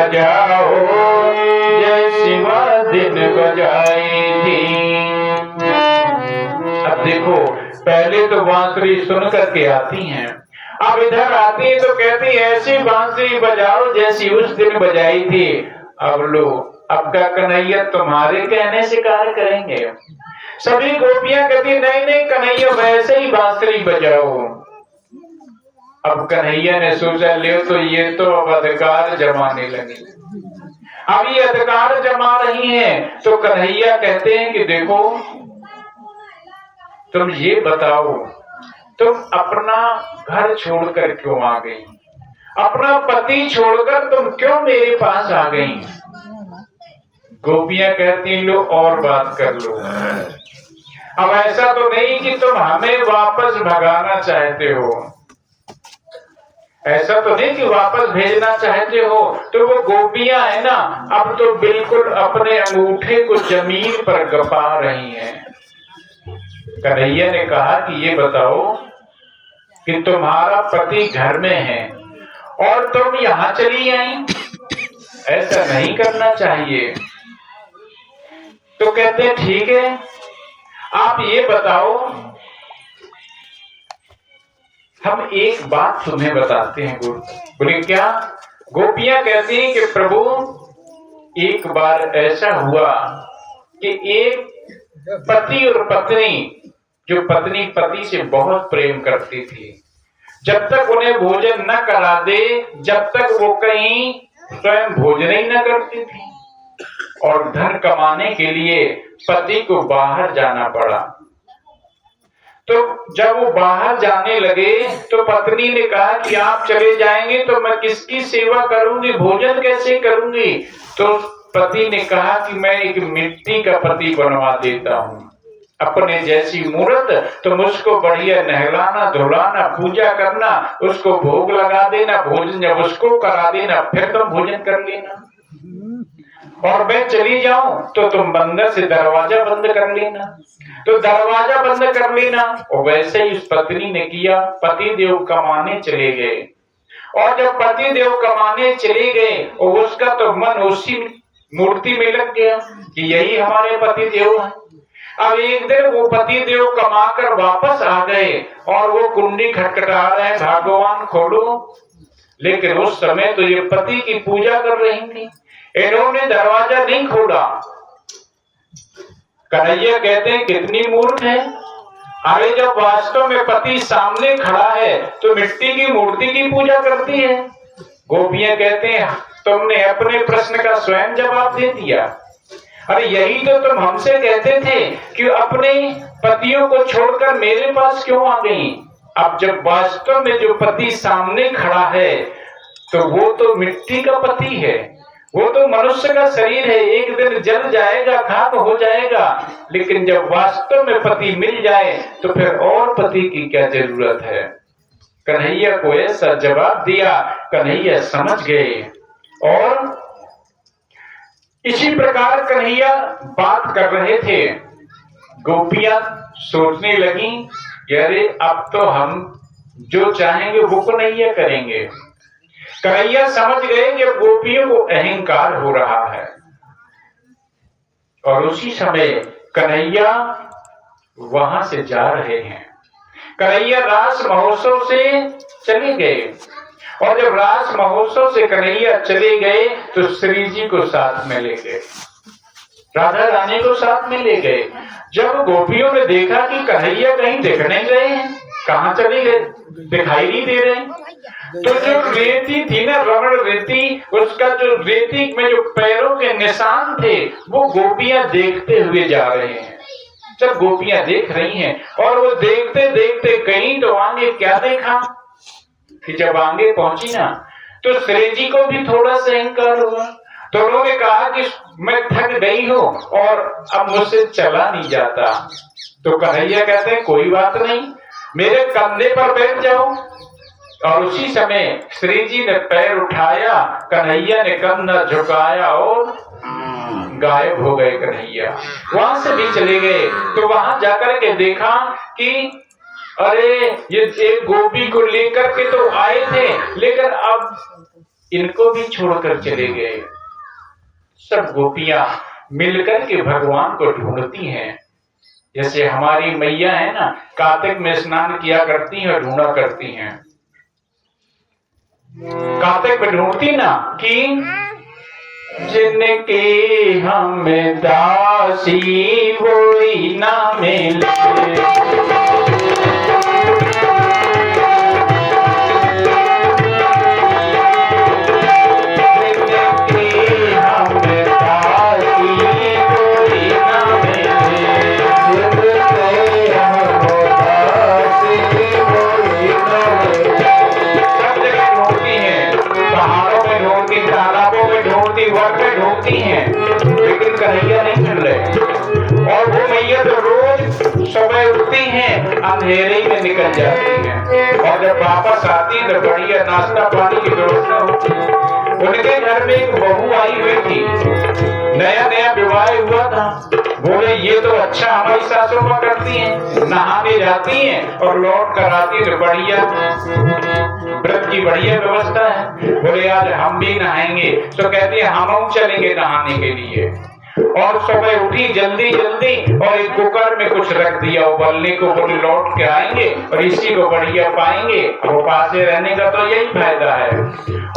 बजाओ जय शिवा दिन बजाई थी। अब देखो, पहले तो बांसुरी सुन करके आती हैं, अब इधर आती है तो कहती ऐसी बांसुरी बजाओ जैसी उस दिन बजाई थी। अब लो, अब का कन्हैया तुम्हारे कहने से कार्य करेंगे। सभी गोपियां कहती नहीं नहीं कन्हैया वैसे ही बांसुरी बजाओ। अब कन्हैया ने सोचा ले तो ये तो अब अधिकार जमाने लगी, अब ये अधिकार जमा रही हैं। तो कन्हैया कहते हैं कि देखो तुम ये बताओ, तुम अपना घर छोड़कर क्यों आ गई, अपना पति छोड़कर तुम क्यों मेरे पास आ गई। गोपियां कहती लो और बात कर लो। अब ऐसा तो नहीं कि तुम हमें वापस भगाना चाहते हो, ऐसा तो नहीं कि वापस भेजना चाहते हो। तो वो गोपियां है ना, अब तो बिल्कुल अपने अंगूठे को जमीन पर गपा रही हैं। कन्हैया ने कहा कि ये बताओ कि तुम्हारा पति घर में है और तुम यहां चली आई, ऐसा नहीं करना चाहिए। तो कहते हैं ठीक है, आप ये बताओ, हम एक बात तुम्हें बताते हैं। बोले क्या? गोपियां कहती हैं कि प्रभु एक बार ऐसा हुआ कि एक पति और पत्नी, जो पत्नी पति से बहुत प्रेम करती थी, जब तक उन्हें भोजन न करा दे जब तक वो कहीं स्वयं भोजन ही न करती थी, और धन कमाने के लिए पति को बाहर जाना पड़ा। तो जब वो बाहर जाने लगे तो पत्नी ने कहा कि आप चले जाएंगे तो मैं किसकी सेवा करूंगी, भोजन कैसे करूंगी। तो पति ने कहा कि मैं एक मिट्टी का पति बनवा देता हूँ, अपने जैसी मूर्त, तो मुझको बढ़िया नहलाना धुलाना पूजा करना, उसको भोग लगा देना, भोजन जब उसको करा देना फिर तुम भोजन कर लेना, और मैं चली जाऊं तो तुम बंदर से दरवाजा बंद कर लेना। तो दरवाजा बंद कर लेना। और वैसे ही उस पत्नी ने किया। पति देव कमाने चले गए, और जब पति देव कमाने चले गए और उसका तो मन उसी मूर्ति में लग गया कि यही हमारे पति देव हैं। अब एक दिन वो पति देव कमा कर वापस आ गए और वो कुंडी खटखटा रहे हैं, भगवान खोलो। लेकिन उस समय तो ये पति की पूजा कर रही थी, इन्होंने दरवाजा नहीं खोला। कन्हैया कहते हैं कितनी मूर्ख है, अरे जब वास्तव में पति सामने खड़ा है तो मिट्टी की मूर्ति की पूजा करती है। गोपियां कहते हैं तुमने अपने प्रश्न का स्वयं जवाब दे दिया। अरे यही तो तुम हमसे कहते थे कि अपने पतियों को छोड़कर मेरे पास क्यों आ गई। अब जब वास्तव में जो पति सामने खड़ा है तो वो तो मिट्टी का पति है, वो तो मनुष्य का शरीर है, एक दिन जल जाएगा, खाक हो जाएगा। लेकिन जब वास्तव में पति मिल जाए तो फिर और पति की क्या जरूरत है। कन्हैया को ऐसा जवाब दिया, कन्हैया समझ गए। और इसी प्रकार कन्हैया बात कर रहे थे, गोपियां सोचने लगी कि अरे अब तो हम जो चाहेंगे वो कन्हैया करेंगे। कन्हैया समझ गए कि गोपियों को अहंकार हो रहा है। और उसी समय कन्हैया वहां से जा रहे हैं। कन्हैया रास महोत्सव से चले गए, और जब रास महोत्सव से कन्हैया चले गए तो श्री जी को साथ में ले गए, राधा रानी को साथ में ले गए। जब गोपियों ने देखा कि कन्हैया कहीं दिख नहीं गए हैं, कहाँ चले गए, दिखाई नहीं दे रहे, तो जो रेती थी ना, रमण रेती, उसका जो रेती में जो पैरों के निशान थे वो गोपियां देखते हुए जा रहे हैं। जब गोपियां देख रही हैं और वो देखते देखते कहीं तो आगे क्या देखा कि जब आगे पहुंची ना तो श्री जी को भी थोड़ा सा अहंकार हुआ। तो उन्होंने कहा कि मैं थक गई हूँ और अब मुझसे चला नहीं जाता। तो कन्हैया कहते हैं कोई बात नहीं, मेरे कंधे पर बैठ जाओ। और उसी समय श्री जी ने पैर उठाया, कन्हैया ने कंधा झुकाया और गायब हो गए कन्हैया। वहां से भी चले गए। तो वहां जाकर के देखा कि अरे ये एक गोपी को लेकर के तो आए थे, लेकिन अब इनको भी छोड़कर चले गए। सब गोपियां मिलकर के भगवान को ढूंढती हैं। जैसे हमारी मैया है ना, कार्तिक में स्नान किया करती हैं और ढूंढा करती हैं। कार्तिक में ढूंढती ना कि जिनके हम दासी वही ना मिले, लेकिन कन्हैया नहीं मिल रहे। और वो मैया तो रोज सुबह उठती हैं, अंधेरे में निकल जाती हैं, और जब वापस आती है तो बढ़िया नाश्ता पानी की व्यवस्था होती है। उनके घर में एक बहू आई हुई थी, नया नया विवाह हुआ था। बोले ये तो अच्छा हमारी सासू माँ करती हैं, नहाने जाती हैं और लौट कर आती तो बढ़िया व्रत की बढ़िया व्यवस्था है। बोले आज हम भी नहाएंगे, तो कहते हैं हम चलेंगे नहाने के लिए। और सुबह उठी जल्दी जल्दी और एक कुकर में कुछ रख दिया उबलने को, बोले लौट के आएंगे और इसी को बढ़िया पाएंगे। वो पास रहने का तो यही फायदा है।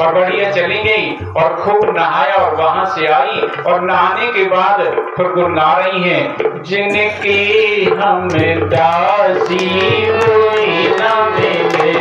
और बढ़िया चली गई और खूब नहाया और वहां से आई, और नहाने के बाद फिर गुनगुना रही हैं, जिनके हम दासी हुई ना मिले,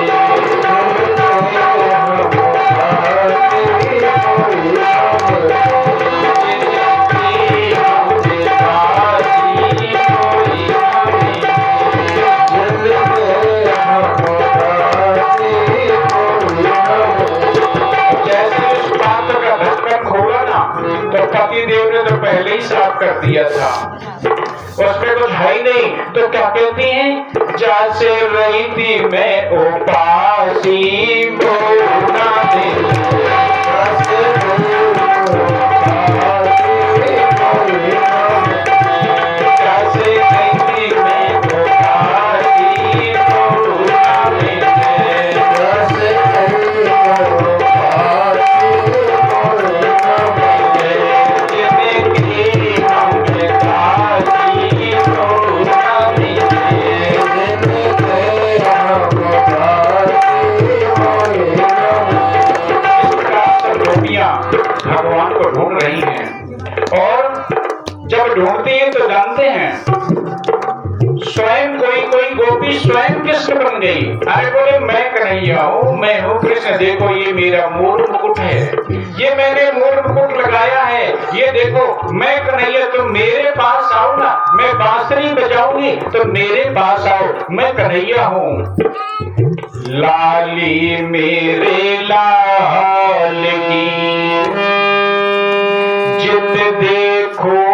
देव ने तो पहले ही साफ कर दिया था, उसमें कुछ है ही नहीं। तो क्या कहती हैं, जैसे रही थी मैं उपासी बोलना भगवान को ढूंढ रही हैं। और जब ढूंढती हैं तो जानते हैं स्वयं कोई गोपी स्वयं कृष्ण बन गई। अरे बोले मैं कन्हैया हूँ, मैं हूँ कृष्ण, देखो ये मेरा मोर मुकुट है, ये मैंने मोर मुकुट लगाया है, ये देखो मैं कन्हैया, तुम मेरे पास आओ ना, मैं बांसुरी बजाऊंगी तो मेरे पास आओ, मैं कन्हैया हूँ। लाली मेरे लाल की जित देखो